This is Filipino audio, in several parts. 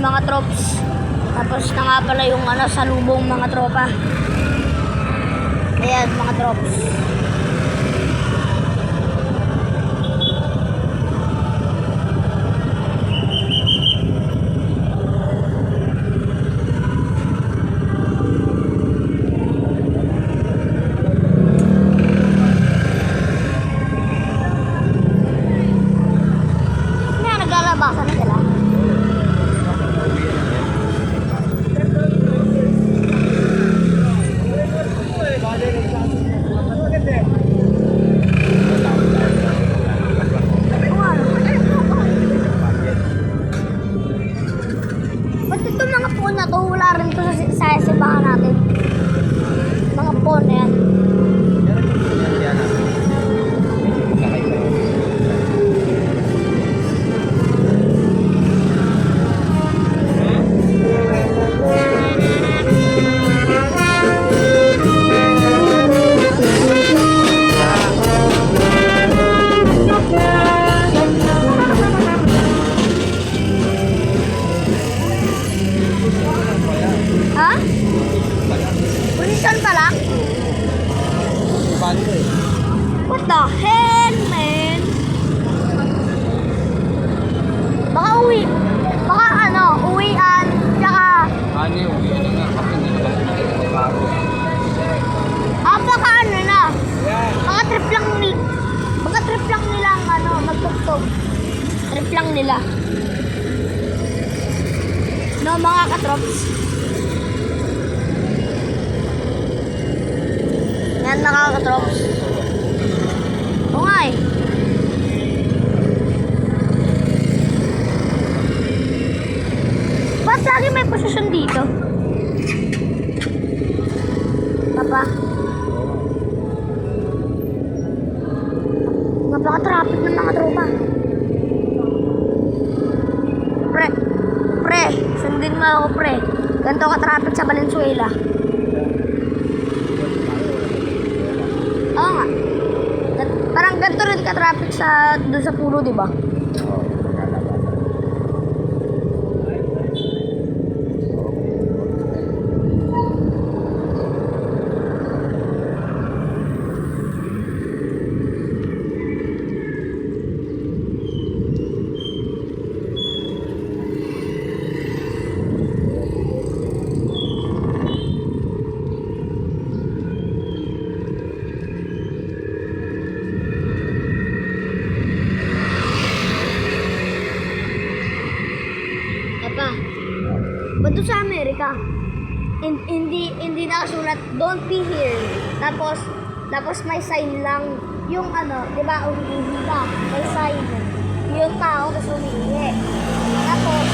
mga trops. Tapos na nga pala yung salubong mga tropa. Ayan mga trops. Naglalabasan na sila. Ba't ito mga phone na to? Wala rin to sa simbahan natin. Mga phone na yan. Ha? Position pa lang? What the hell, man? Baka uwi. Baka uwian. Tsaka... uwian na nga kasi nilabas na ito bago. Baka na. Baka trip lang nila. Baka trip lang nila magtugtog. Trip lang nila. No, mga katrops. Yan nakakatrops. Oo nga eh. Ba't lagi may posisyon dito? Papa? Napaka-traffic ng mga tropa. Pre, sundin mo ako pre. Ganito ka-traffic sa Valenzuela. Oo nga. Parang ganito rin ka-traffic doon sa pulo, di ba? Papa, ba't doon sa Amerika? Hindi nakasulat, don't be here. Tapos may sign lang. Yung di ba, umiihi ka. May sign. Yung tao, tapos umiihi. Tapos,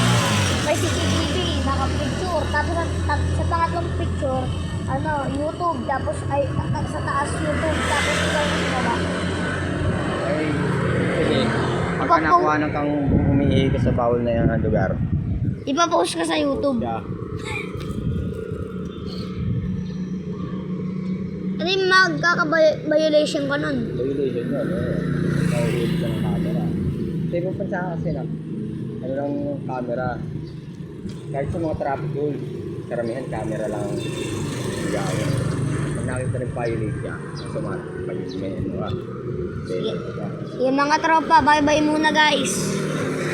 may CCTV, naka-picture. Tapos sa pangatlong picture, YouTube. Tapos, sa taas YouTube. Tapos, ikaw na sinaba. Sige, pagka nakuha ng kang umiihi ka sa bawal na yung lugar. Ipapost ka sa YouTube. Yeah. Ano yung magkaka-violation ka nun? Violation yun, Nahuhuli ka ng camera. Kasi pupunta kasi lang camera. Kahit sa mga traffic rules, karamihan camera lang ang gawin. Pag nakita rin violate ka, automatic, may Sige mga tropa, bye-bye muna guys.